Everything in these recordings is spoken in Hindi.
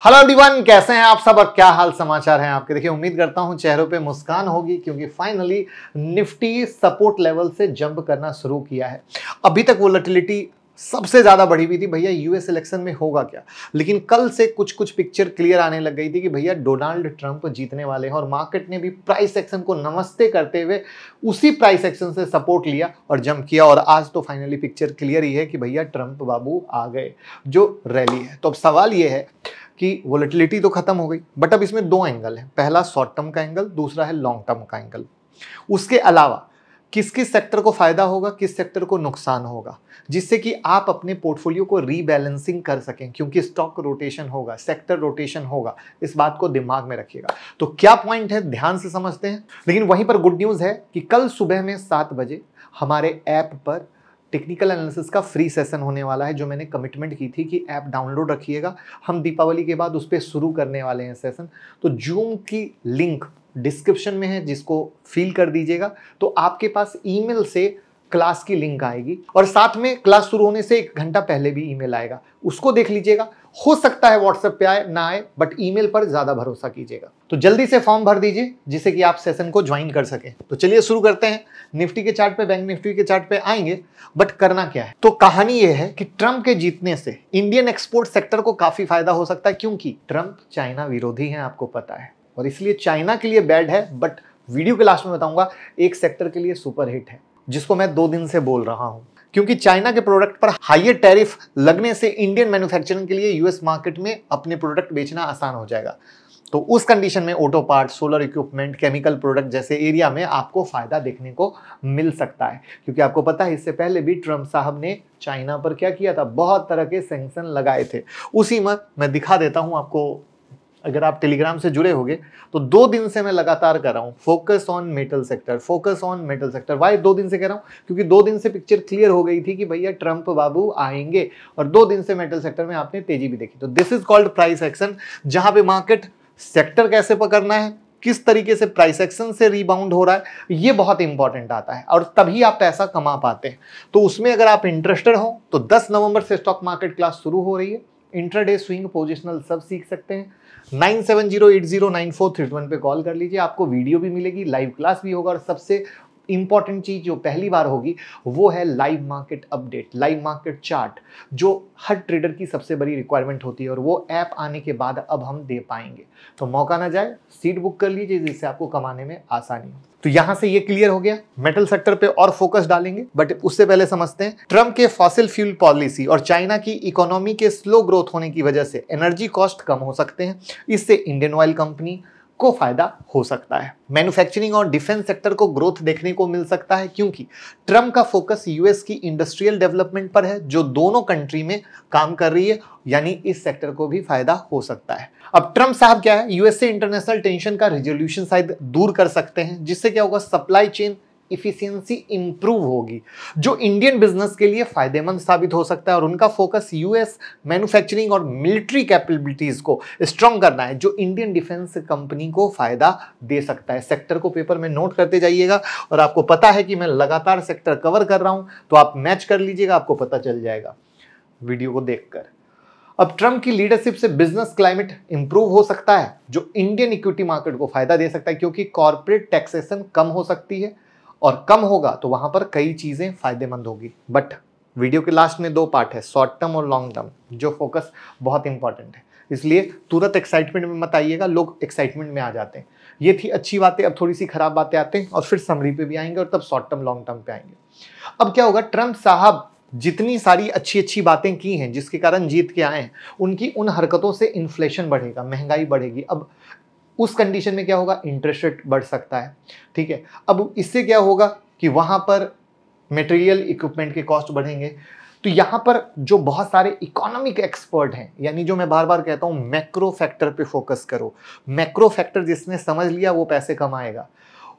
हेलो एवरीवन, कैसे हैं आप सब और क्या हाल समाचार हैं आपके। देखिए, उम्मीद करता हूं चेहरों पे मुस्कान होगी क्योंकि फाइनली निफ्टी सपोर्ट लेवल से जंप करना शुरू किया है। अभी तक वोलेटिलिटी सबसे ज्यादा बढ़ी हुई थी, भैया यूएस इलेक्शन में होगा क्या, लेकिन कल से कुछ कुछ पिक्चर क्लियर आने लग गई थी कि भैया डोनाल्ड ट्रंप जीतने वाले हैं और मार्केट ने भी प्राइस एक्शन को नमस्ते करते हुए उसी प्राइस एक्शन से सपोर्ट लिया और जंप किया। और आज तो फाइनली पिक्चर क्लियर ही है कि भैया ट्रंप बाबू आ गए जो रैली है। तो अब सवाल ये है कि वोलेटिलिटी तो खत्म हो गई, बट अब इसमें दो एंगल है। पहला शॉर्ट टर्म का एंगल, दूसरा है लॉन्ग टर्म का एंगल। उसके अलावा किस किस सेक्टर को फायदा होगा, किस सेक्टर को नुकसान होगा, जिससे कि आप अपने पोर्टफोलियो को रीबैलेंसिंग कर सकें, क्योंकि स्टॉक रोटेशन होगा, सेक्टर रोटेशन होगा। इस बात को दिमाग में रखिएगा। तो क्या पॉइंट है, ध्यान से समझते हैं। लेकिन वहीं पर गुड न्यूज है कि कल सुबह में 7 बजे हमारे ऐप पर टेक्निकल एनालिसिस का फ्री सेशन होने वाला है, जो मैंने कमिटमेंट की थी कि ऐप डाउनलोड रखिएगा। हम दीपावली के बाद उस पर शुरू करने वाले हैं सेशन। तो जूम की लिंक डिस्क्रिप्शन में है, जिसको फिल कर दीजिएगा तो आपके पास ईमेल से क्लास की लिंक आएगी और साथ में क्लास शुरू होने से 1 घंटा पहले भी ईमेल आएगा, उसको देख लीजिएगा। हो सकता है व्हाट्सएप पे आए ना आए, बट ईमेल पर ज्यादा भरोसा कीजिएगा। तो जल्दी से फॉर्म भर दीजिए जिससे कि आप सेशन को ज्वाइन कर सकें। तो चलिए शुरू करते हैं। निफ्टी के चार्ट पे, बैंक निफ्टी के चार्ट पे आएंगे, बट करना क्या है। तो कहानी यह है कि ट्रंप के जीतने से इंडियन एक्सपोर्ट सेक्टर को काफी फायदा हो सकता है, क्योंकि ट्रंप चाइना विरोधी हैं, आपको पता है, और इसलिए चाइना के लिए बैड है। बट वीडियो के लास्ट में बताऊंगा एक सेक्टर के लिए सुपर हिट है, जिसको मैं 2 दिन से बोल रहा हूं। क्योंकि चाइना के प्रोडक्ट पर हाईयर टैरिफ लगने से इंडियन मैन्युफैक्चरिंग के लिए यूएस मार्केट में अपने प्रोडक्ट बेचना आसान हो जाएगा। तो उस कंडीशन में auto parts, solar equipment, chemical product जैसे एरिया में आपको फायदा देखने को मिल सकता है। क्योंकि आपको पता है इससे पहले भी ट्रंप साहब ने चाइना पर क्या किया था, बहुत तरह के सैंक्शन लगाए थे। उसी में मैं दिखा देता हूं आपको। अगर आप टेलीग्राम से जुड़े होंगे तो 2 दिन से मैं लगातार कर रहा हूं focus on metal sector, focus on metal sector. Why 2 दिन से कह रहा हूं, क्योंकि 2 दिन से पिक्चर क्लियर हो गई थी कि भैया ट्रंप बाबू आएंगे, और 2 दिन से मेटल सेक्टर में आपने तेजी भी देखी। तो this is called price action, जहां पे मार्केट सेक्टर कैसे पकड़ना है, किस तरीके से प्राइस एक्शन से रिबाउंड हो रहा है, ये बहुत इंपॉर्टेंट आता है, और तभी आप पैसा कमा पाते हैं। तो उसमें अगर आप इंटरेस्टेड हो तो 10 नवंबर से स्टॉक मार्केट क्लास शुरू हो रही है। इंट्राडे, स्विंग, पोजिशनल सब सीख सकते हैं। 9708094321 पे कॉल कर लीजिए, आपको वीडियो भी मिलेगी, लाइव क्लास भी होगा, और सबसे इंपॉर्टेंट चीज जो पहली बार होगी वो है live market update, live market chart, जो हर ट्रेडर की सबसे बड़ी रिक्वायरमेंट होती है, और वो ऐप आने के बाद अब हम दे पाएंगे। तो मौका ना जाए, सीट बुक कर लीजिए जिससे आपको कमाने में आसानी हो। तो यहां से ये क्लियर हो गया, मेटल सेक्टर पे और फोकस डालेंगे। बट उससे पहले समझते हैं ट्रंप के फॉसिल फ्यूल पॉलिसी और चाइना की इकोनॉमी के स्लो ग्रोथ होने की वजह से एनर्जी कॉस्ट कम हो सकते हैं। इससे इंडियन ऑयल कंपनी को फायदा हो सकता है। मैन्युफैक्चरिंग और डिफेंस सेक्टर को ग्रोथ देखने को मिल सकता है, क्योंकि ट्रंप का फोकस यूएस की इंडस्ट्रियल डेवलपमेंट पर है, जो दोनों कंट्री में काम कर रही है, यानी इस सेक्टर को भी फायदा हो सकता है। अब ट्रंप साहब क्या है, यूएस से इंटरनेशनल टेंशन का रिजोल्यूशन शायद दूर कर सकते हैं, जिससे क्या होगा, सप्लाई चेन इफिशियंसी इंप्रूव होगी, जो इंडियन बिजनेस के लिए फायदेमंद साबित हो सकता है। और उनका फोकस यूएस मैन्युफैक्चरिंग और मिलिट्री कैपेबिलिटीज को स्ट्रॉन्ग करना है, जो इंडियन डिफेंस कंपनी को फायदा दे सकता है। सेक्टर को पेपर में नोट करते जाइएगा, और आपको पता है कि मैं लगातार सेक्टर कवर कर रहा हूं, तो आप मैच कर लीजिएगा, आपको पता चल जाएगा वीडियो को देखकर। अब ट्रंप की लीडरशिप से बिजनेस क्लाइमेट इंप्रूव हो सकता है, जो इंडियन इक्विटी मार्केट को फायदा दे सकता है, क्योंकि कॉर्पोरेट टैक्सेशन कम हो सकती है, और कम होगा तो वहां पर कई चीजें फायदेमंद होगी। बट वीडियो के लास्ट में 2 पार्ट है, शॉर्ट टर्म और लॉन्ग टर्म, जो फोकस बहुत इंपॉर्टेंट है। इसलिए तुरंत एक्साइटमेंट में मत आइएगा, लोग एक्साइटमेंट में आ जाते हैं। ये थी अच्छी बातें, अब थोड़ी सी खराब बातें आते हैं, और फिर समरी पे भी आएंगे, और तब शॉर्ट टर्म लॉन्ग टर्म पे आएंगे। अब क्या होगा, ट्रंप साहब जितनी सारी अच्छी अच्छी बातें की हैं, जिसके कारण जीत के आए हैं, उनकी उन हरकतों से इन्फ्लेशन बढ़ेगा, महंगाई बढ़ेगी। अब उस कंडीशन में क्या होगा, इंटरेस्ट रेट बढ़ सकता है, ठीक है। अब इससे क्या होगा कि वहां पर मटेरियल इक्विपमेंट के कॉस्ट बढ़ेंगे। तो यहां पर जो बहुत सारे इकोनॉमिक एक्सपर्ट हैं, यानी जो मैं बार बार कहता हूं मैक्रो फैक्टर पे फोकस करो, मैक्रो फैक्टर जिसने समझ लिया वो पैसे कमाएगा।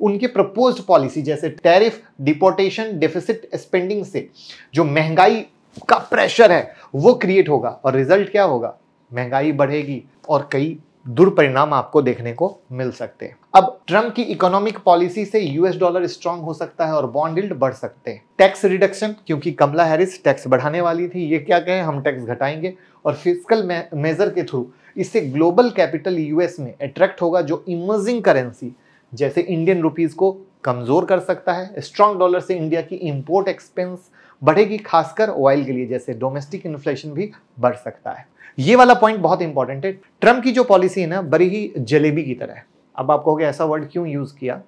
उनके प्रपोज्ड पॉलिसी जैसे टैरिफ, डिपोर्टेशन, डेफिसिट स्पेंडिंग से जो महंगाई का प्रेशर है वो क्रिएट होगा, और रिजल्ट क्या होगा, महंगाई बढ़ेगी और कई दुष्परिणाम आपको देखने को मिल सकते हैं। अब ट्रम्प की इकोनॉमिक पॉलिसी से यूएस डॉलर स्ट्रांग हो सकता है और बॉन्ड यील्ड बढ़ सकते हैं। टैक्स रिडक्शन, क्योंकि कमला हैरिस टैक्स बढ़ाने वाली थी, ये क्या कहे हम टैक्स घटाएंगे, और फिस्कल मेजर के थ्रू इससे ग्लोबल कैपिटल यूएस में अट्रैक्ट होगा, जो इमर्जिंग करेंसी जैसे इंडियन रुपीज को कमजोर कर सकता है। स्ट्रांग डॉलर से इंडिया की इंपोर्ट एक्सपेंस बढ़ेगी, खासकर ऑयल के लिए, जैसे डोमेस्टिक इन्फ्लेशन भी बढ़ सकता है। ये वाला पॉइंट बहुत इंपॉर्टेंट है। ट्रम्प की जो पॉलिसी है ना, बड़ी ही जलेबी की तरह है। अब आप कहोगे ऐसा वर्ड क्यों यूज किया?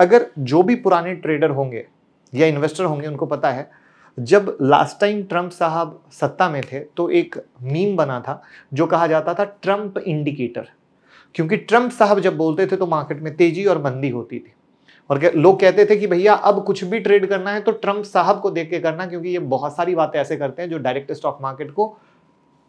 अगर जो भी पुराने ट्रेडर होंगे या इन्वेस्टर होंगे उनको पता है, जब लास्ट टाइम ट्रम्प साहब सत्ता में थे तो एक मीम बना था जो कहा जाता था ट्रम्प इंडिकेटर, क्योंकि ट्रम्प साहब जब बोलते थे तो मार्केट में तेजी और मंदी होती थी, और लोग कहते थे कि भैया अब कुछ भी ट्रेड करना है तो ट्रम्प साहब को देख के करना, क्योंकि ये बहुत सारी बातें ऐसे करते हैं जो डायरेक्ट स्टॉक मार्केट को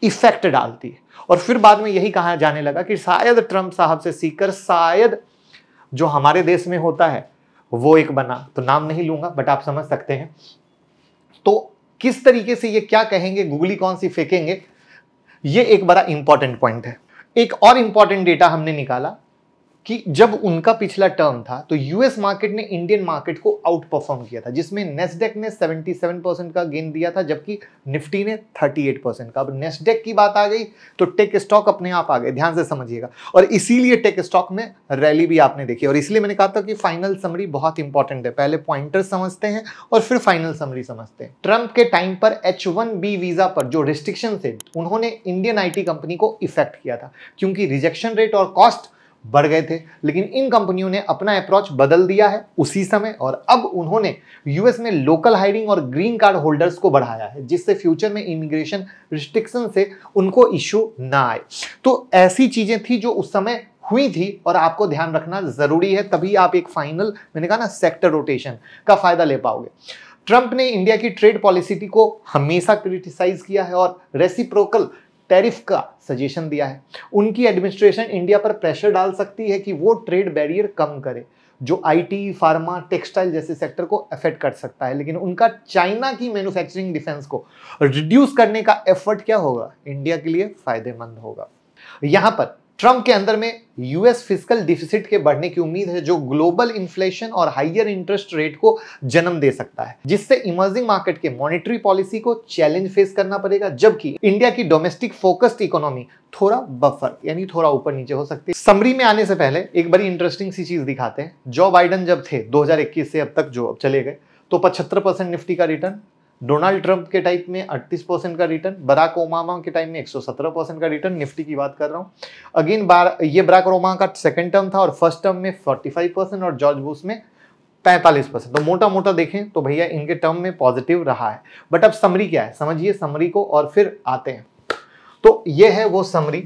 इफेक्ट डालती है। और फिर बाद में यही कहा जाने लगा कि शायद ट्रम्प साहब से सीखकर शायद जो हमारे देश में होता है वो एक बना, तो नाम नहीं लूंगा बट आप समझ सकते हैं। तो किस तरीके से ये क्या कहेंगे, गूगली कौन सी फेंकेंगे, ये एक बड़ा इंपॉर्टेंट पॉइंट है। एक और इंपॉर्टेंट डेटा हमने निकाला कि जब उनका पिछला टर्म था तो यूएस मार्केट ने इंडियन मार्केट को आउट परफॉर्म किया था, जिसमें नेस्डेक ने 77% का गेन दिया था, जबकि निफ्टी ने 38% का। अब नेस्डेक की बात आ गई तो टेक स्टॉक अपने आप आ गए, ध्यान से समझिएगा, और इसीलिए टेक स्टॉक में रैली भी आपने देखी। और इसलिए मैंने कहा था कि फाइनल समरी बहुत इंपॉर्टेंट है, पहले पॉइंटर समझते हैं और फिर फाइनल समरी समझते हैं। ट्रम्प के टाइम पर H1B वीजा पर जो रिस्ट्रिक्शन थे उन्होंने इंडियन आईटी कंपनी को इफेक्ट किया था, क्योंकि रिजेक्शन रेट और कॉस्ट बढ़ गए थे। लेकिन इन कंपनियों ने अपना अप्रोच बदल दिया है उसी समय, और अब उन्होंने यूएस में लोकल हायरिंग और ग्रीन कार्ड होल्डर्स को बढ़ाया है, जिससे फ्यूचर में इमिग्रेशन रिस्ट्रिक्शन से उनको इश्यू ना आए। तो ऐसी चीजें थी जो उस समय हुई थी और आपको ध्यान रखना जरूरी है, तभी आप एक फाइनल, मैंने कहा ना, सेक्टर रोटेशन का फायदा ले पाओगे। ट्रंप ने इंडिया की ट्रेड पॉलिसी को हमेशा क्रिटिसाइज किया है और रेसिप्रोकल टैरिफ का सजेशन दिया है। उनकी एडमिनिस्ट्रेशन इंडिया पर प्रेशर डाल सकती है कि वो ट्रेड बैरियर कम करे, जो आईटी, फार्मा, टेक्सटाइल जैसे सेक्टर को अफेक्ट कर सकता है। लेकिन उनका चाइना की मैन्युफैक्चरिंग डिफेंस को रिड्यूस करने का एफर्ट क्या होगा, इंडिया के लिए फायदेमंद होगा। यहां पर ट्रंप के अंदर में यूएस फिस्कल डिफिसिट के बढ़ने की उम्मीद है, जो ग्लोबल इन्फ्लेशन और हाइयर इंटरेस्ट रेट को जन्म दे सकता है, जिससे इमर्जिंग मार्केट के मॉनेटरी पॉलिसी को चैलेंज फेस करना पड़ेगा, जबकि इंडिया की डोमेस्टिक फोकस्ड इकोनॉमी थोड़ा बफर यानी थोड़ा ऊपर नीचे हो सकती है। समरी में आने से पहले एक बड़ी इंटरेस्टिंग सी चीज दिखाते हैं। जो बाइडन जब थे 2021 से अब तक जो अब चले गए, तो 75% निफ्टी का रिटर्न, डोनाल्ड ट्रंप के टाइम में 38% का रिटर्न, बराक ओबामा के टाइम में 117% का रिटर्न, निफ्टी की बात कर रहा हूं। अगेन ये बराक ओबामा का सेकंड टर्म था और फर्स्ट टर्म में 45% और जॉर्ज बुश में 45%। तो मोटा मोटा देखें तो भैया इनके टर्म में पॉजिटिव रहा है। बट अब समरी क्या है, समझिए समरी को और फिर आते हैं। तो ये है वो समरी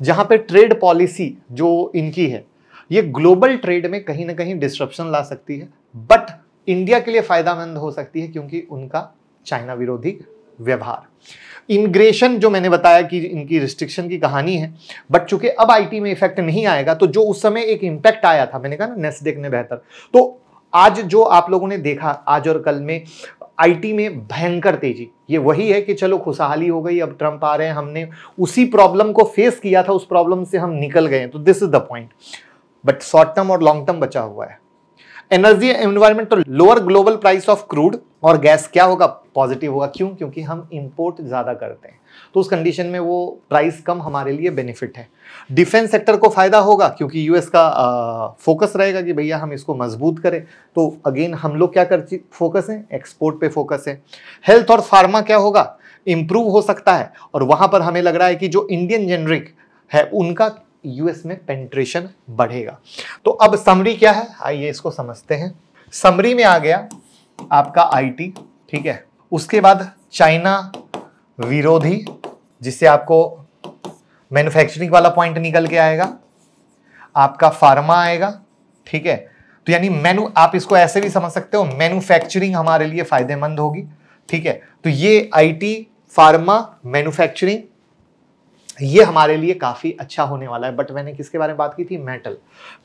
जहां पे ट्रेड पॉलिसी जो इनकी है ये ग्लोबल ट्रेड में कहीं ना कहीं डिस्ट्रप्शन ला सकती है, बट इंडिया के लिए फायदेमंद हो सकती है क्योंकि उनका चाइना विरोधी व्यवहार। इमिग्रेशन जो मैंने बताया कि इनकी रिस्ट्रिक्शन की कहानी है, बट चूंकि अब आईटी में इफेक्ट नहीं आएगा, तो जो उस समय एक इंपैक्ट आया था, मैंने कहा ना नेस्डेक ने बेहतर, तो आज जो आप लोगों ने देखा आज और कल में आईटी में भयंकर तेजी, ये वही है कि चलो खुशहाली हो गई, अब ट्रंप आ रहे हैं, हमने उसी प्रॉब्लम को फेस किया था, उस प्रॉब्लम से हम निकल गए, तो this is the point. But short term और लॉन्ग टर्म बचा हुआ है। एनर्जी एनवायरमेंट, तो lower global price of crude और गैस क्या होगा, पॉजिटिव होगा। क्यों? क्योंकि हम इंपोर्ट ज्यादा करते हैं, तो उस कंडीशन में वो प्राइस कम हमारे लिए बेनिफिट है। डिफेंस सेक्टर को फायदा होगा क्योंकि यूएस का फोकस रहेगा कि भैया हम इसको मजबूत करें, तो अगेन हम लोग क्या कर फोकस है, एक्सपोर्ट पे फोकस है। हेल्थ और फार्मा क्या होगा, इंप्रूव हो सकता है, और वहां पर हमें लग रहा है कि जो इंडियन जेनरिक है उनका यूएस में पेनिट्रेशन बढ़ेगा। तो अब समरी क्या है, आइए इसको समझते हैं। समरी में आ गया आपका आईटी, ठीक है, उसके बाद चाइना विरोधी, जिससे आपको मैन्युफैक्चरिंग वाला पॉइंट निकल के आएगा, आपका फार्मा आएगा, ठीक है, तो यानी आप इसको ऐसे भी समझ सकते हो, मैन्युफैक्चरिंग हमारे लिए फायदेमंद होगी, ठीक है। तो ये आईटी, फार्मा, मैन्युफैक्चरिंग ये हमारे लिए काफी अच्छा होने वाला है। बट मैंने किसके बारे में बात की थी, मेटल।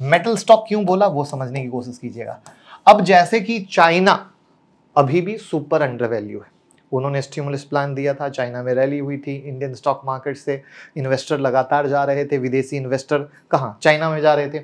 मेटल स्टॉक क्यों बोला वो समझने की कोशिश कीजिएगा। अब जैसे कि चाइना अभी भी सुपर अंडर वैल्यू है, उन्होंने स्टिमुलस प्लान दिया था, चाइना में रैली हुई थी, इंडियन स्टॉक मार्केट से इन्वेस्टर लगातार जा रहे थे, विदेशी इन्वेस्टर कहाँ, चाइना में जा रहे थे।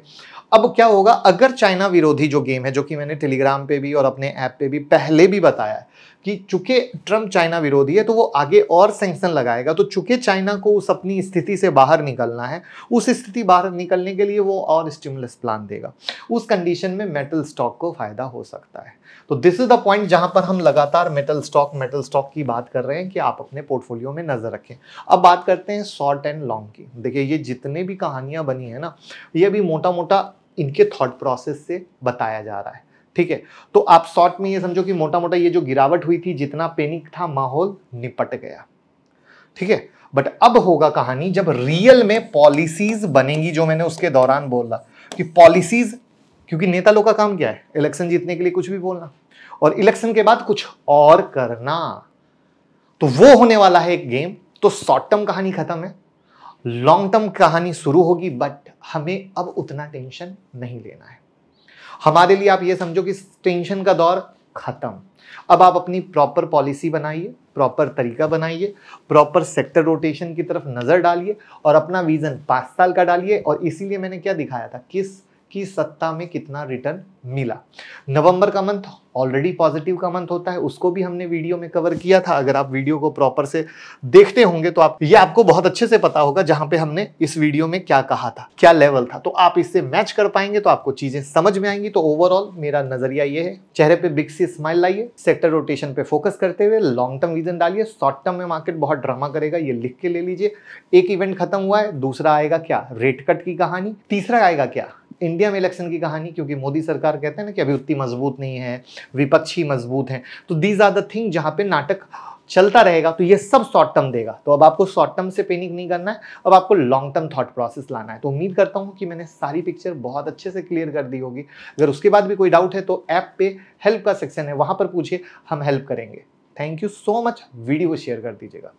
अब क्या होगा, अगर चाइना विरोधी जो गेम है, जो कि मैंने टेलीग्राम पे भी और अपने ऐप पे भी पहले भी बताया है कि चूंकि ट्रम्प चाइना विरोधी है तो वो आगे और सैंक्शन लगाएगा, तो चूंकि चाइना को उस अपनी स्थिति से बाहर निकलना है, उस स्थिति बाहर निकलने के लिए वो और स्टिमुलस प्लान देगा। उस कंडीशन में मेटल स्टॉक को फायदा हो सकता है। तो दिस इज द पॉइंट जहां पर हम लगातार मेटल स्टॉक की बात कर रहे हैं कि आप अपने पोर्टफोलियो में नजर रखें। अब बात करते हैं शॉर्ट एंड लॉन्ग की। देखिए ये जितने भी कहानियां बनी है ना, ये भी मोटा मोटा इनके थॉट प्रोसेस से बताया जा रहा है, ठीक है। तो आप शॉर्ट में ये समझो कि मोटा मोटा ये जो गिरावट हुई थी, जितना पैनिक था, माहौल निपट गया, ठीक है। बट अब होगा कहानी जब रियल में पॉलिसीज बनेंगी, जो मैंने उसके दौरान बोला कि पॉलिसीज, क्योंकि नेता लोग का काम क्या है, इलेक्शन जीतने के लिए कुछ भी बोलना और इलेक्शन के बाद कुछ और करना। तो वो होने वाला है एक गेम। तो शॉर्ट टर्म कहानी खत्म है, लॉन्ग टर्म कहानी शुरू होगी, बट हमें अब उतना टेंशन नहीं लेना है। हमारे लिए आप ये समझो कि टेंशन का दौर खत्म। अब आप अपनी प्रॉपर पॉलिसी बनाइए, प्रॉपर तरीका बनाइए, प्रॉपर सेक्टर रोटेशन की तरफ नजर डालिए और अपना विजन 5 साल का डालिए। और इसीलिए मैंने क्या दिखाया था, किस की सत्ता में कितना रिटर्न मिला। नवंबर का मंथ ऑलरेडी पॉजिटिव का मंथ होता है, उसको भी हमने वीडियो में कवर किया था। अगर आप वीडियो को प्रॉपर से देखते होंगे तो आपको बहुत अच्छे से पता होगा जहां पे हमने इस वीडियो में क्या कहा था, क्या लेवल था। तो आप इससे मैच कर पाएंगे तो आपको चीजें समझ में आएंगी। तो ओवरऑल मेरा नजरिया ये है, चेहरे पे बिग सी स्माइल लाइए, सेक्टर रोटेशन पे फोकस करते हुए लॉन्ग टर्म विजन डालिए। शॉर्ट टर्म में मार्केट बहुत ड्रामा करेगा, ये लिख के ले लीजिए। एक इवेंट खत्म हुआ है, दूसरा आएगा क्या, रेट कट की कहानी, तीसरा आएगा क्या, इंडिया में इलेक्शन की कहानी, क्योंकि मोदी सरकार कहते हैं ना कि अभी उतनी मजबूत नहीं है, विपक्षी मजबूत हैं। तो दीज आर द थिंग जहां पे नाटक चलता रहेगा। तो ये सब शॉर्ट टर्म देगा। तो अब आपको शॉर्ट टर्म से पैनिक नहीं करना है, अब आपको लॉन्ग टर्म थॉट प्रोसेस लाना है। तो उम्मीद करता हूं कि मैंने सारी पिक्चर बहुत अच्छे से क्लियर कर दी होगी। अगर उसके बाद भी कोई डाउट है तो ऐप पे हेल्प का सेक्शन है, वहां पर पूछिए, हम हेल्प करेंगे। Thank you so much. Video को शेयर कर दीजिएगा।